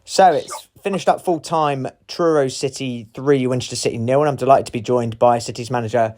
So it's finished up full time. Truro City 3, Winchester City 0, and I'm delighted to be joined by City's manager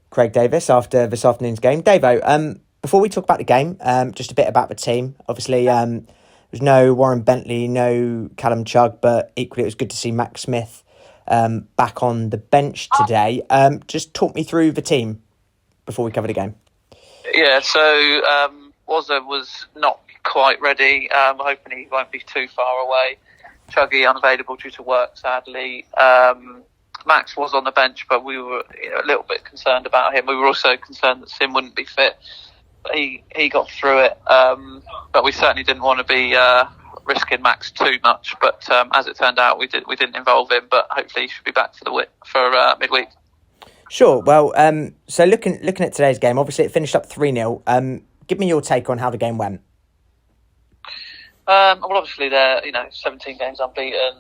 Craig Davis after this afternoon's game. Davo, before we talk about the game, just a bit about the team. Obviously, there's no Warren Bentley, no Callum Chugg, but equally it was good to see Max Smith back on the bench today. Just talk me through the team before we cover the game. Yeah, so Wazza was not quite ready. I'm hoping he won't be too far away. Chuggy unavailable due to work, sadly. Max was on the bench, but we were a little bit concerned about him. We were also concerned that Sim wouldn't be fit. But he got through it, but we certainly didn't want to be risking Max too much. But as it turned out, we didn't involve him. But hopefully he should be back for midweek. Sure. Well, so looking at today's game, obviously it finished up 3-0. Give me your take on how the game went. Well, obviously they're 17 games unbeaten,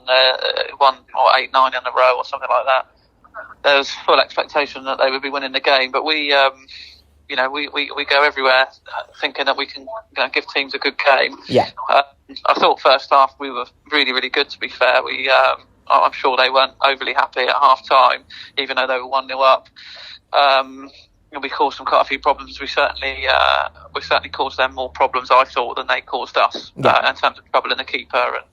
won 8-9 in a row or something like that. There was full expectation that they would be winning the game, but we go everywhere thinking that we can give teams a good game. Yeah. I thought first half we were really, really good. To be fair, I'm sure they weren't overly happy at half time, even though they were 1-0 up. We caused them quite a few problems. We certainly caused them more problems, I thought, than they caused us in terms of troubling the keeper and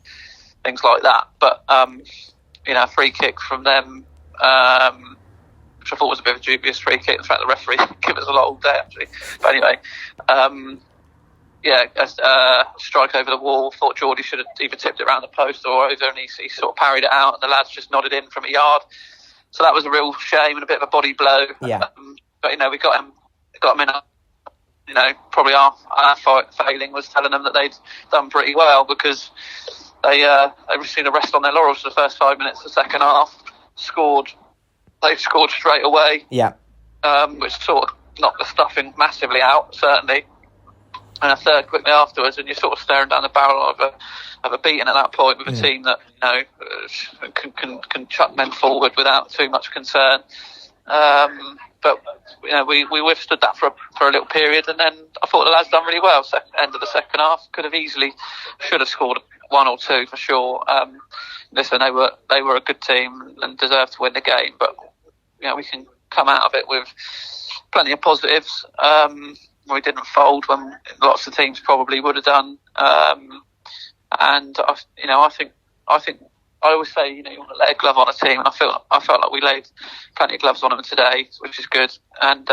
things like that. But a free kick from them, which I thought was a bit of a dubious free kick. In fact, the referee gave us a lot all day, actually. But anyway, a strike over the wall. Thought Geordie should have either tipped it around the post or over, and he sort of parried it out, and the lads just nodded in from a yard. So that was a real shame and a bit of a body blow. Yeah. But we got him in. Probably our failing was telling them that they'd done pretty well, because they received a rest on their laurels for the first 5 minutes of the second half. They scored straight away. Yeah. Which sort of knocked the stuffing massively out, certainly. And a third quickly afterwards, and you're sort of staring down the barrel of a beating at that point with a team that can chuck men forward without too much concern. But we withstood that for a little period, and then I thought the lads done really well. End of the second half, should have scored one or two for sure. Listen, they were a good team and deserved to win the game, but we can come out of it with plenty of positives. We didn't fold when lots of teams probably would have done, and I think I always say, you want to lay a glove on a team, and I felt like we laid plenty of gloves on them today, which is good, and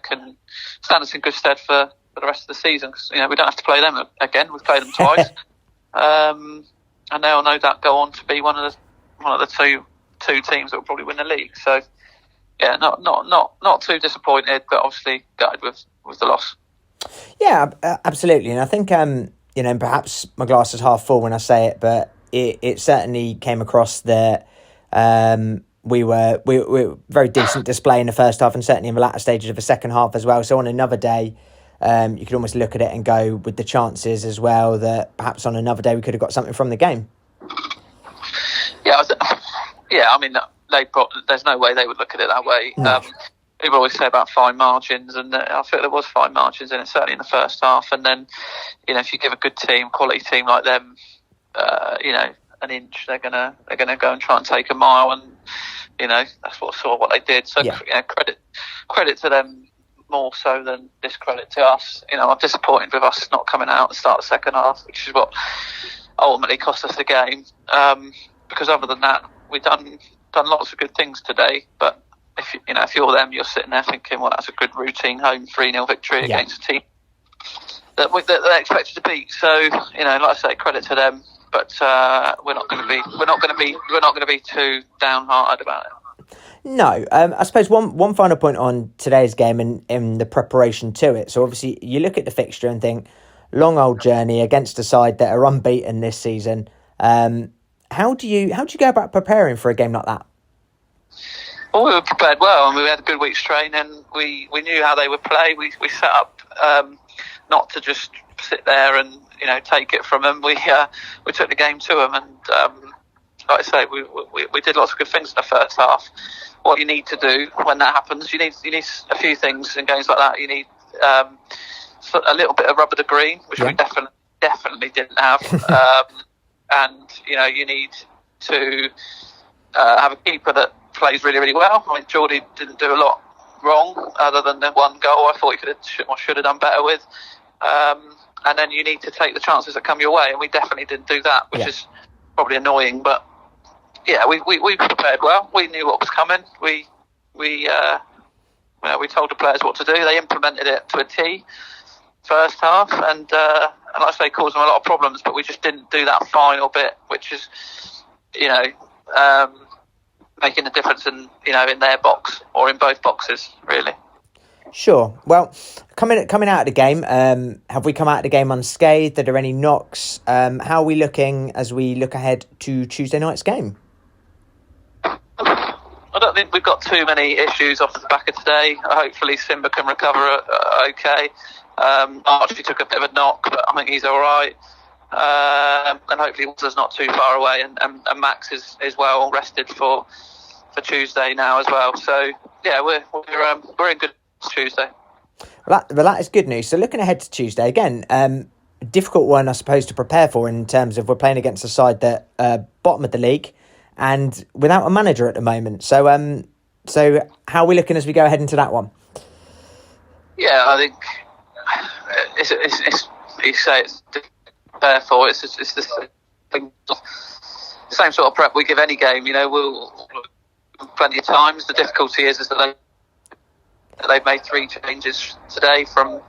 can stand us in good stead for the rest of the season, because we don't have to play them again. We've played them twice, and they'll no doubt go on to be one of the two teams that will probably win the league. So yeah, not too disappointed, but obviously gutted with the loss. Yeah, absolutely, and I think perhaps my glass is half full when I say it, but it certainly came across that we were very decent display in the first half, and certainly in the latter stages of the second half as well. So on another day, you could almost look at it and go with the chances as well that perhaps on another day we could have got something from the game. I mean, there's no way they would look at it that way. No. People always say about fine margins, and I feel there was fine margins in it, certainly in the first half. And then, if you give a good team, quality team like them, an inch, they're gonna go and try and take a mile, and that's what they did. So credit to them more so than discredit to us. I'm disappointed with us not coming out and start the second half, which is what ultimately cost us the game. Because other than that, we've done lots of good things today. But if you're them, you're sitting there thinking, well, that's a good routine home 3-0 victory against a team that they expected to beat. So like I say, credit to them. But we're not going to be too downhearted about it. No, I suppose one final point on today's game and in the preparation to it. So obviously you look at the fixture and think, long old journey against a side that are unbeaten this season. How do you go about preparing for a game like that? Well, we were prepared well, and we had a good week's training. We knew how they would play. We set up not to just sit there and take it from them. We took the game to them, and like I say, we did lots of good things in the first half. What you need to do when that happens, you need a few things in games like that. You need a little bit of rubber to green, which we definitely didn't have. and you need to have a keeper that plays really, really well. I mean, Geordie didn't do a lot wrong other than the one goal I thought he should have done better with. And then you need to take the chances that come your way, and we definitely didn't do that, which is probably annoying. But yeah, we prepared well. We knew what was coming. We told the players what to do. They implemented it to a T first half, and like I say, caused them a lot of problems. But we just didn't do that final bit, which is making a difference in their box or in both boxes, really. Sure. Well, coming out of the game, have we come out of the game unscathed? Are there any knocks? How are we looking as we look ahead to Tuesday night's game? I don't think we've got too many issues off the back of today. Hopefully Simba can recover okay. Archie took a bit of a knock, but I think he's all right. And hopefully Walter's not too far away, and Max is well rested for Tuesday now as well. So yeah, we're in good Tuesday. Well, that is good news. So looking ahead to Tuesday again, a difficult one I suppose to prepare for in terms of we're playing against a side that bottom of the league and without a manager at the moment. So how are we looking as we go ahead into that one? Yeah, I think it's you say it's to prepare for. It's the same sort of prep we give any game. We'll plenty of times. The difficulty is that they've made 3 changes today from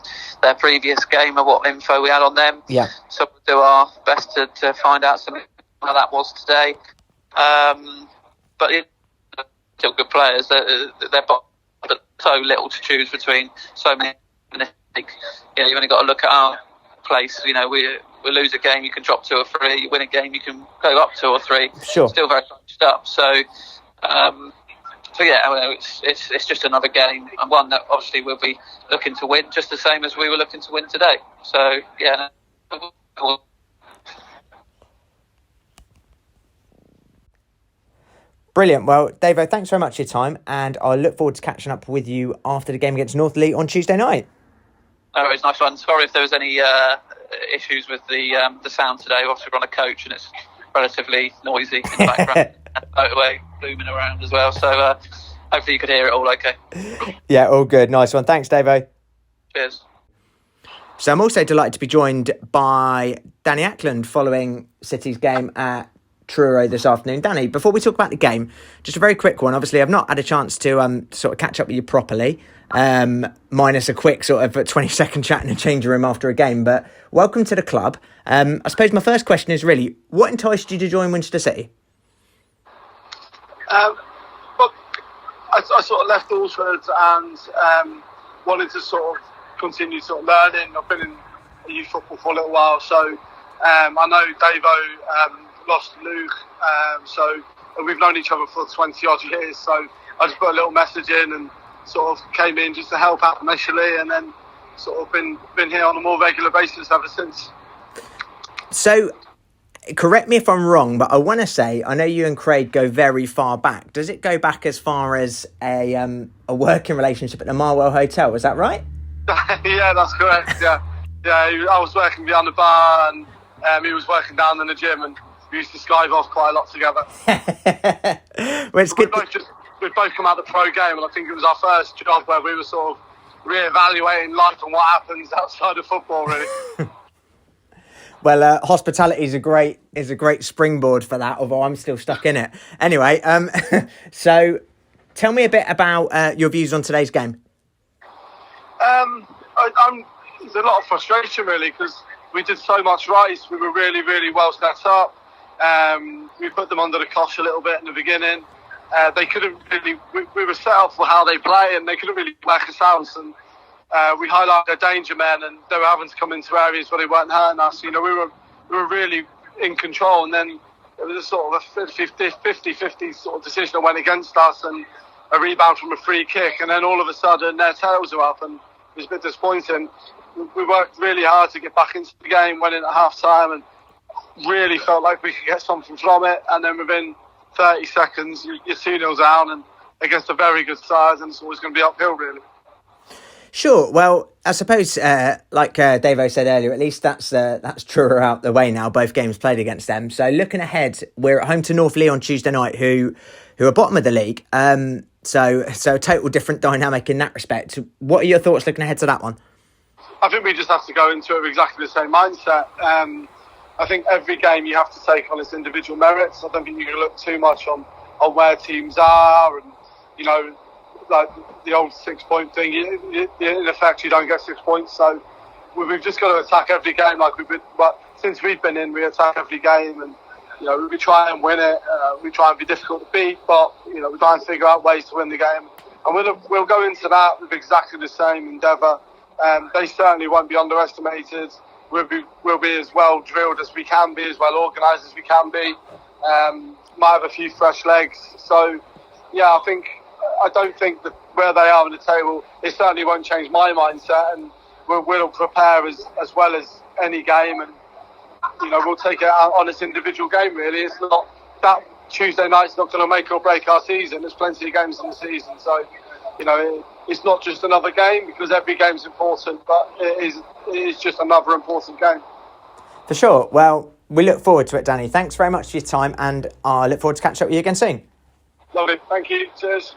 their previous game and what info we had on them. Yeah. So we'll do our best to find out how that was today. But still good players. They're so little to choose between. So many. You've only got to look at our place. We lose a game, you can drop 2 or 3. You win a game, you can go up 2 or 3. Sure. Still very bunched up. So yeah, it's just another game, and one that obviously we'll be looking to win, just the same as we were looking to win today. So yeah. Brilliant. Well, Davo, thanks very much for your time, and I look forward to catching up with you after the game against Northley on Tuesday night. Oh, it's nice one. Sorry if there was any issues with the sound today. Obviously, we're on a coach and it's relatively noisy in the background. And motorway booming around as well. So hopefully you could hear it all okay. Yeah, all good. Nice one. Thanks, Davo. Cheers. So I'm also delighted to be joined by Danny Ackland following City's game at Truro this afternoon. Danny, before we talk about the game, just a very quick one. Obviously, I've not had a chance to sort of catch up with you properly, minus a quick sort of 20-second chat in a changing room after a game. But welcome to the club. I suppose my first question is really, what enticed you to join Winchester City? Well, I sort of left Alford and wanted to sort of continue sort of learning. I've been in youth football for a little while, so I know Davo lost Luke, so we've known each other for 20 odd years. So I just put a little message in and sort of came in just to help out initially, and then sort of been here on a more regular basis ever since. So, correct me if I'm wrong, but I want to say, I know you and Craig go very far back. Does it go back as far as a working relationship at the Marwell Hotel? Is that right? Yeah, that's correct. Yeah, I was working behind the bar and he was working down in the gym, and we used to skive off quite a lot together. Well, it's good. We've both come out of the pro game, and I think it was our first job where we were sort of re-evaluating life and what happens outside of football, really. Well, hospitality is a great springboard for that, although I'm still stuck in it. Anyway, so tell me a bit about your views on today's game. There's a lot of frustration, really, because we did so much right. We were really, really well set up. We put them under the cosh a little bit in the beginning. They couldn't really. We were set up for how they play, and they couldn't really work us out. And we highlighted their danger men, and they were having to come into areas where they weren't hurting us. We were really in control, and then it was a sort of a 50-50 sort of decision that went against us, and a rebound from a free kick, and then all of a sudden their tails are up, and it was a bit disappointing. We worked really hard to get back into the game, went in at half time, and really felt like we could get something from it. And then within 30 seconds, you're 2-0 down, and against a very good side, and it's always going to be uphill, really. Sure. Well, I suppose, like Davo said earlier, at least that's Truro out the way now. Both games played against them. So looking ahead, we're at home to North Lee on Tuesday night, who are bottom of the league. So total different dynamic in that respect. What are your thoughts looking ahead to that one? I think we just have to go into it with exactly the same mindset. I think every game you have to take on its individual merits. I don't think you can look too much on where teams are, and like the old 6 point thing. In effect, you don't get 6 points. So we've just got to attack every game like we've been. But since we've been in, we attack every game, and we try and win it. We try and be difficult to beat, but we try and figure out ways to win the game. And we'll go into that with exactly the same endeavour. They certainly won't be underestimated. We'll be as well drilled as we can be, as well organised as we can be. Might have a few fresh legs. So, yeah, I don't think that where they are on the table, it certainly won't change my mindset, and we'll prepare as well as any game, and we'll take it out on its individual game. Really, it's not that Tuesday night's not going to make or break our season. There's plenty of games in the season, so it's not just another game, because every game's important, but it is just another important game. For sure. Well, we look forward to it, Danny. Thanks very much for your time, and I look forward to catching up with you again soon. Lovely. Thank you. Cheers.